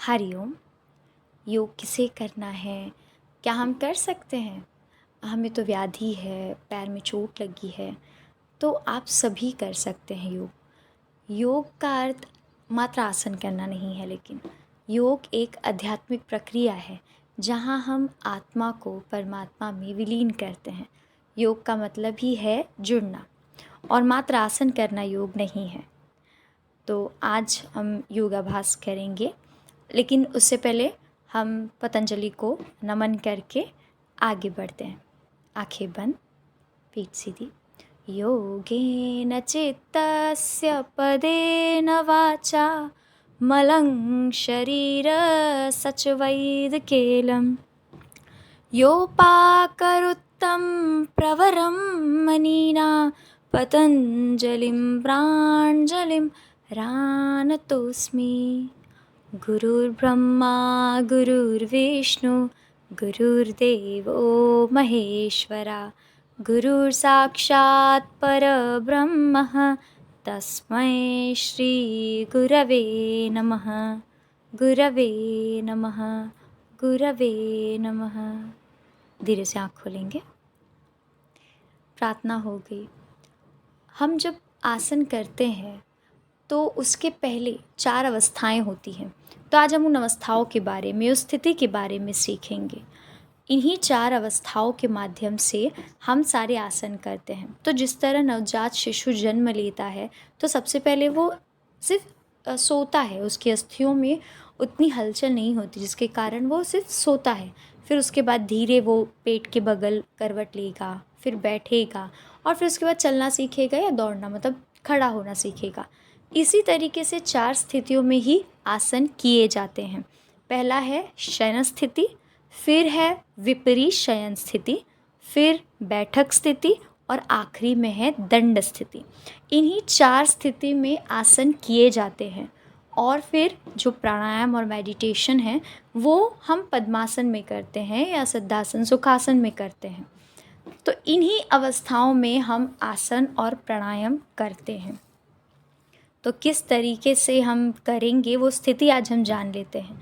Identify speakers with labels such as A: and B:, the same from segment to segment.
A: हरिओम। योग किसे करना है? क्या हम कर सकते हैं? हमें तो व्याधि है, पैर में चोट लगी है, तो आप सभी कर सकते हैं योग। योग का अर्थ मात्र आसन करना नहीं है, लेकिन योग एक आध्यात्मिक प्रक्रिया है जहाँ हम आत्मा को परमात्मा में विलीन करते हैं। योग का मतलब ही है जुड़ना, और मात्र आसन करना योग नहीं है। तो आज हम योगाभ्यास करेंगे, लेकिन उससे पहले हम पतंजलि को नमन करके आगे बढ़ते हैं। आंखें बंद, पीठ सीधी। योगेन चित्तस्य पदेन वाचा मलं शरीरसच वैदकेलं योपाकरुत्तं प्रवरं मनीना पतञ्जलिं प्राञ्जलिं रानतोऽस्मि। गुरुर्ब्रह्मा गुरुर्विष्णु गुरुर्देवो महेश्वरा गुरुर्साक्षात् परब्रह्मः तस्मै श्रीगुरवे नमः। गुरवे नमः, गुरवे नमः। धीरे से आँख खोलेंगे। प्रार्थना हो गई। हम जब आसन करते हैं तो उसके पहले 4 अवस्थाएं होती हैं। तो आज हम उन अवस्थाओं के बारे में, उस स्थिति के बारे में सीखेंगे। इन्हीं 4 अवस्थाओं के माध्यम से हम सारे आसन करते हैं। तो जिस तरह नवजात शिशु जन्म लेता है तो सबसे पहले वो सिर्फ सोता है, उसकी अस्थियों में उतनी हलचल नहीं होती, जिसके कारण वो सिर्फ सोता है। फिर उसके बाद धीरे वो पेट के बगल करवट लेगा, फिर बैठेगा, और फिर उसके बाद चलना सीखेगा या दौड़ना, मतलब खड़ा होना सीखेगा। इसी तरीके से 4 स्थितियों में ही आसन किए जाते हैं। पहला है शयन स्थिति, फिर है विपरीत शयन स्थिति, फिर बैठक स्थिति, और आखिरी में है दंड स्थिति। इन्हीं 4 स्थिति में आसन किए जाते हैं। और फिर जो प्राणायाम और मेडिटेशन है वो हम पद्मासन में करते हैं या सिद्धासन, सुखासन में करते हैं। तो इन्हीं अवस्थाओं में हम आसन और प्राणायाम करते हैं। तो किस तरीके से हम करेंगे वो स्थिति आज हम जान लेते हैं।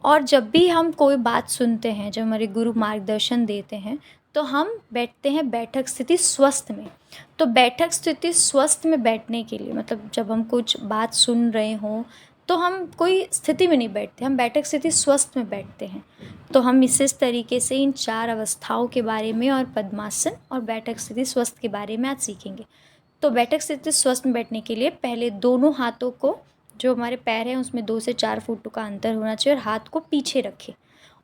A: और जब भी हम कोई बात सुनते हैं, जब हमारे गुरु मार्गदर्शन देते हैं, तो हम बैठते हैं बैठक स्थिति स्वस्थ में। तो बैठक स्थिति स्वस्थ में बैठने के लिए, मतलब जब हम कुछ बात सुन रहे हों तो हम कोई स्थिति में नहीं बैठते, हम बैठक स्थिति स्वस्थ में बैठते हैं। तो हम इस तरीके से इन 4 अवस्थाओं के बारे में और पद्मासन और बैठक स्थिति स्वस्थ के बारे में आज सीखेंगे। तो बैठक स्थिति स्वस्थ में बैठने के लिए पहले दोनों हाथों को, जो हमारे पैर हैं उसमें 2 से 4 फुट का अंतर होना चाहिए, और हाथ को पीछे रखें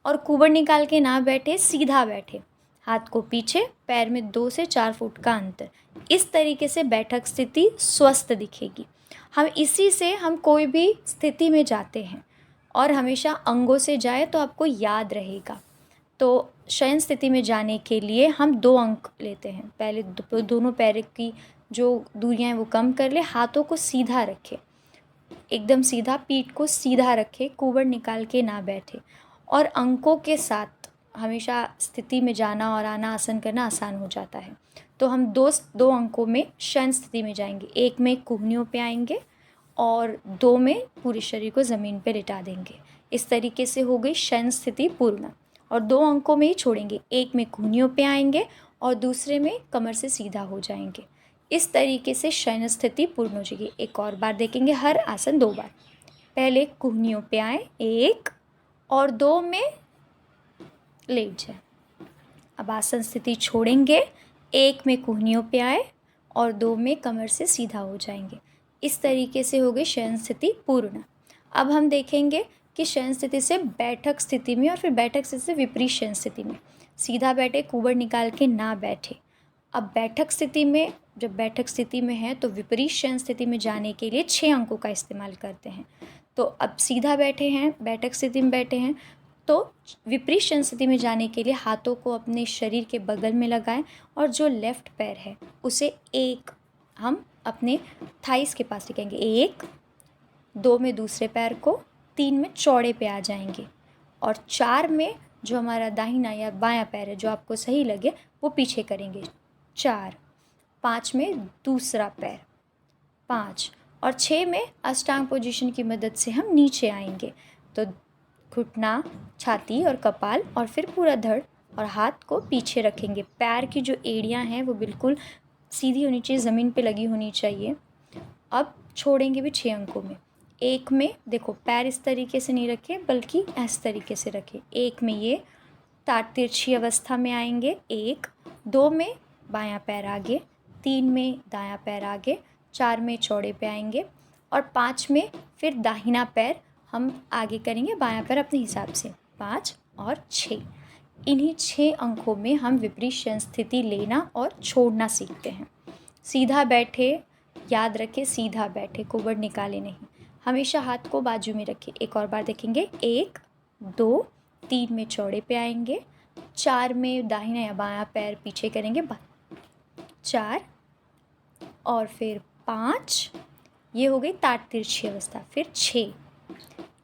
A: और कुबड़ निकाल के ना बैठे, सीधा बैठे। हाथ को पीछे, पैर में 2 से 4 फुट का अंतर। इस तरीके से बैठक स्थिति स्वस्थ दिखेगी। हम इसी से हम कोई भी स्थिति में जाते हैं, और हमेशा अंगों से जाए तो आपको याद रहेगा। तो शयन स्थिति में जाने के लिए हम 2 अंक लेते हैं। पहले दोनों पैर की जो दूरियां हैं वो कम कर ले, हाथों को सीधा रखें, एकदम सीधा, पीठ को सीधा रखें, कुबड़ निकाल के ना बैठे, और अंकों के साथ हमेशा स्थिति में जाना और आना, आसन करना आसान हो जाता है। तो हम दो अंकों में शयन स्थिति में जाएंगे। 1 में कुहनियों पे आएंगे और 2 में पूरे शरीर को ज़मीन पे लिटा देंगे। इस तरीके से हो गई शयन स्थिति पूर्ण। और 2 अंकों में ही छोड़ेंगे, 1 में कुहनियों पे आएंगे और दूसरे में कमर से सीधा हो जाएंगे। इस तरीके से शयन स्थिति पूर्ण हो जाएगी। एक और बार देखेंगे, हर आसन 2 बार। पहले कुहनियों पे आए 1 और 2 में लेट जाए। अब आसन स्थिति छोड़ेंगे, 1 में कुहनियों पे आए और 2 में कमर से सीधा हो जाएंगे। इस तरीके से हो गई शयन स्थिति पूर्ण। अब हम देखेंगे कि शयन स्थिति से बैठक स्थिति में और फिर बैठक स्थिति से विपरीत शयन स्थिति में। सीधा बैठे, कुबड़ निकाल के ना बैठे। अब बैठक स्थिति में, जब बैठक स्थिति में है तो विपरीत शयन स्थिति में जाने के लिए 6 अंकों का इस्तेमाल करते हैं। तो अब सीधा बैठे हैं, बैठक स्थिति में बैठे हैं, तो विपरीत शयन स्थिति में जाने के लिए हाथों को अपने शरीर के बगल में लगाएं, और जो लेफ्ट पैर है उसे 1 हम अपने थाइस के पास रखेंगे, 1, 2 में दूसरे पैर को, 3 में चौड़े पे आ जाएंगे, और 4 में जो हमारा दाहिना या बायां पैर है, जो आपको सही लगे, वो पीछे करेंगे, 4, 5 में दूसरा पैर, 5, और 6 में अष्टांग पोजीशन की मदद से हम नीचे आएंगे। तो घुटना, छाती और कपाल और फिर पूरा धड़, और हाथ को पीछे रखेंगे। पैर की जो एड़ियाँ हैं वो बिल्कुल सीधी होनी चाहिए, ज़मीन पे लगी होनी चाहिए। अब छोड़ेंगे भी 6 अंकों में। 1 में देखो पैर इस तरीके से नहीं रखे बल्कि इस तरीके से रखे। 1 में ये ताड़ तिरछी अवस्था में आएंगे, 1, 2 में बायां पैर आगे, 3 में दायां पैर आगे, 4 में चौड़े पे आएंगे और 5 में फिर दाहिना पैर हम आगे करेंगे, बायां पैर अपने हिसाब से। 5 और 6, इन्हीं 6 अंकों में हम विपरीत शयन स्थिति लेना और छोड़ना सीखते हैं। सीधा बैठे, याद रखें सीधा बैठे, कुबड़ निकाले नहीं। हमेशा हाथ को बाजू में रखें। एक और बार देखेंगे, 1, 2, 3 में चौड़े पे आएंगे, 4 में दाहिना या बायां पैर पीछे करेंगे, 4 और फिर 5, ये हो गई ताड़ तिरछी अवस्था। फिर 6,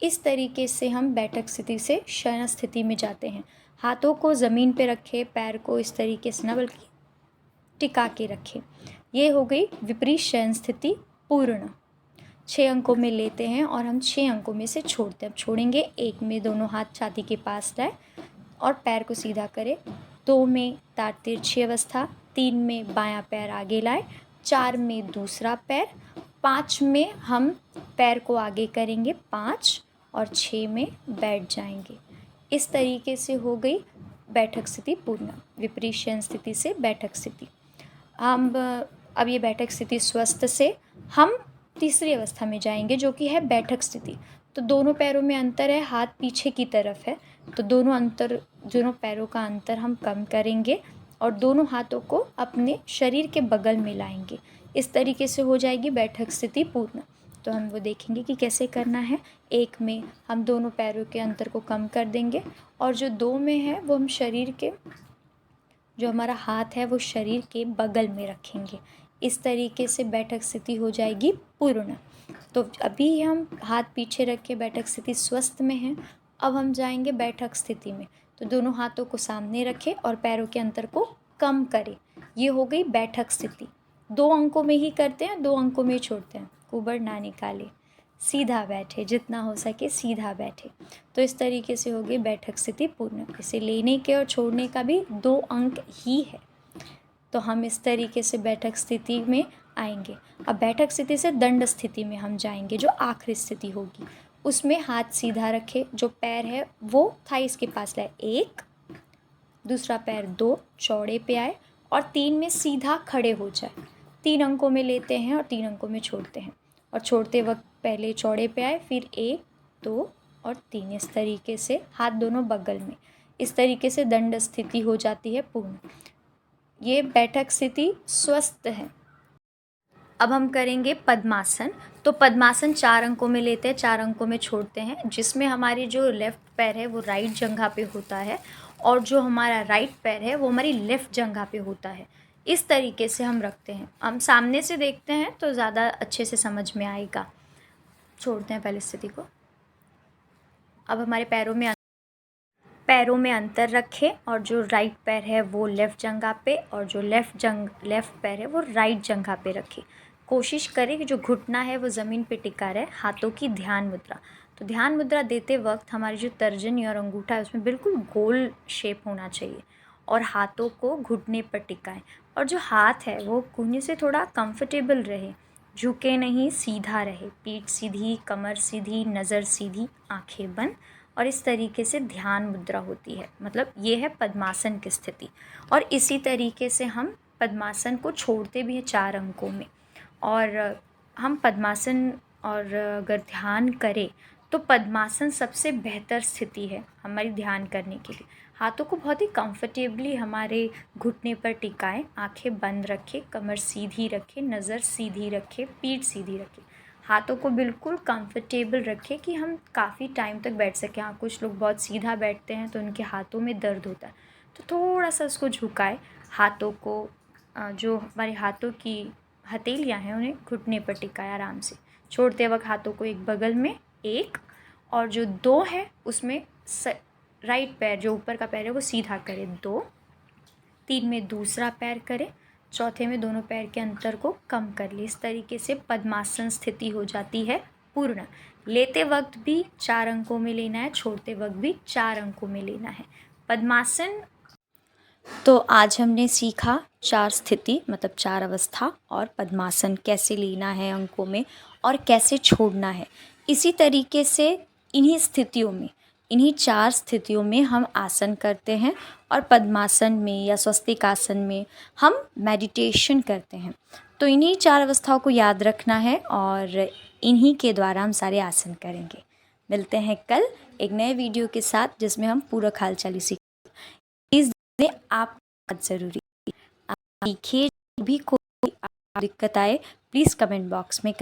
A: इस तरीके से हम बैठक स्थिति से शयन स्थिति में जाते हैं। हाथों को ज़मीन पे रखें, पैर को इस तरीके से ना बल्कि टिका के रखें। ये हो गई विपरीत शयन स्थिति पूर्ण। 6 अंकों में लेते हैं और हम 6 अंकों में से छोड़ते हैं। अब छोड़ेंगे, 1 में दोनों हाथ छाती के पास लाए और पैर को सीधा करें, 2 में ताड़ तिरछी अवस्था, 3 में बायां पैर आगे लाए, 4 में दूसरा पैर, 5 में हम पैर को आगे करेंगे 5 और 6 में बैठ जाएंगे। इस तरीके से हो गई बैठक स्थिति पूर्ण, विपरीत शयन स्थिति से बैठक स्थिति। हम अब ये बैठक स्थिति स्वस्थ से हम तीसरी अवस्था में जाएंगे जो कि है बैठक स्थिति। तो दोनों पैरों में अंतर है, हाथ पीछे की तरफ है, तो दोनों पैरों का अंतर हम कम करेंगे और दोनों हाथों को अपने शरीर के बगल में लाएंगे। इस तरीके से हो जाएगी बैठक स्थिति पूर्ण। तो हम वो देखेंगे कि कैसे करना है। 1 में हम दोनों पैरों के अंतर को कम कर देंगे और जो 2 में है वो हम शरीर के, जो हमारा हाथ है वो शरीर के बगल में रखेंगे। इस तरीके से बैठक स्थिति हो जाएगी पूर्ण। तो अभी हम हाथ पीछे रख के बैठक स्थिति स्वस्थ में हैं। अब हम जाएंगे बैठक स्थिति में। तो दोनों हाथों को सामने रखें और पैरों के अंतर को कम करें। ये हो गई बैठक स्थिति। 2 अंकों में ही करते हैं, 2 अंकों में ही छोड़ते हैं। कुबड़ ना निकाले, सीधा बैठे, जितना हो सके सीधा बैठे। तो इस तरीके से हो गई बैठक स्थिति पूर्ण। इसे लेने के और छोड़ने का भी 2 अंक ही है। तो हम इस तरीके से बैठक स्थिति में आएंगे। अब बैठक स्थिति से दंड स्थिति में हम जाएंगे, जो आखिरी स्थिति होगी। उसमें हाथ सीधा रखे, जो पैर है वो थाइस के पास लाए, 1, दूसरा पैर 2 चौड़े पे आए और 3 में सीधा खड़े हो जाए। 3 अंकों में लेते हैं और 3 अंकों में छोड़ते हैं। और छोड़ते वक्त पहले चौड़े पे आए, फिर 1, 2 और 3, इस तरीके से हाथ दोनों बगल में। इस तरीके से दंड स्थिति हो जाती है पूर्ण। ये बैठक स्थिति स्वस्थ है। अब हम करेंगे पद्मासन। तो पद्मासन 4 अंकों में लेते हैं, 4 अंकों में छोड़ते हैं, जिसमें हमारी जो लेफ़्ट पैर है वो राइट जंघा पे होता है और जो हमारा राइट पैर है वो हमारी लेफ़्ट जंघा पे होता है। इस तरीके से हम रखते हैं। हम सामने से देखते हैं तो ज़्यादा अच्छे से समझ में आएगा। छोड़ते हैं पहले स्थिति को। अब हमारे पैरों में अंतर रखें और जो राइट पैर है वो लेफ़्ट जंघा पे और जो लेफ़्ट पैर है वो राइट जंघा पे रखें। कोशिश करें कि जो घुटना है वो ज़मीन पे टिका रहे। हाथों की ध्यान मुद्रा, तो ध्यान मुद्रा देते वक्त हमारी जो तर्जनी और अंगूठा है उसमें बिल्कुल गोल शेप होना चाहिए और हाथों को घुटने पर टिकाएं और जो हाथ है वो कोहनी से थोड़ा कंफर्टेबल रहे, झुके नहीं, सीधा रहे। पीठ सीधी, कमर सीधी, नज़र सीधी, आंखें बंद और इस तरीके से ध्यान मुद्रा होती है। मतलब ये है पद्मासन की स्थिति। और इसी तरीके से हम पद्मासन को छोड़ते भी हैं 4 अंकों में। और हम पद्मासन और अगर ध्यान करें तो पद्मासन सबसे बेहतर स्थिति है हमारी ध्यान करने के लिए। हाथों को बहुत ही कंफर्टेबली हमारे घुटने पर टिकाएं, आंखें बंद रखें, कमर सीधी रखें, नज़र सीधी रखें, पीठ सीधी रखें। हाथों को बिल्कुल कंफर्टेबल रखें कि हम काफ़ी टाइम तक बैठ सकें। हाँ, कुछ लोग बहुत सीधा बैठते हैं तो उनके हाथों में दर्द होता है, तो थोड़ा सा उसको झुकाए। हाथों को जो हमारे हाथों की हथेलियाँ हैं उन्हें घुटने पर टिकाए आराम से। छोड़ते वक्त हाथों को एक बगल में 1 और जो 2 है उसमें राइट पैर जो ऊपर का पैर है वो सीधा करें 2, 3 में दूसरा पैर करें, चौथे में दोनों पैर के अंतर को कम कर ले। इस तरीके से पद्मासन स्थिति हो जाती है पूर्ण, लेते वक्त भी 4 अंकों में लेना है, छोड़ते वक्त भी 4 अंकों में लेना है। पद्मासन, तो आज हमने सीखा 4 स्थिति मतलब 4 अवस्था और पद्मासन कैसे लेना है अंकों में और कैसे छोड़ना है। इसी तरीके से इन्हीं स्थितियों में, इन्हीं 4 स्थितियों में हम आसन करते हैं और पद्मासन में या स्वस्तिक आसन में हम मेडिटेशन करते हैं। तो इन्हीं 4 अवस्थाओं को याद रखना है और इन्हीं के द्वारा हम सारे आसन करेंगे। मिलते हैं कल एक नए वीडियो के साथ जिसमें हम पूरक हाल चाल सीखेंगे। में आप बहुत ज़रूरी, आप सीखिए। भी कोई दिक्कत आए प्लीज़ कमेंट बॉक्स में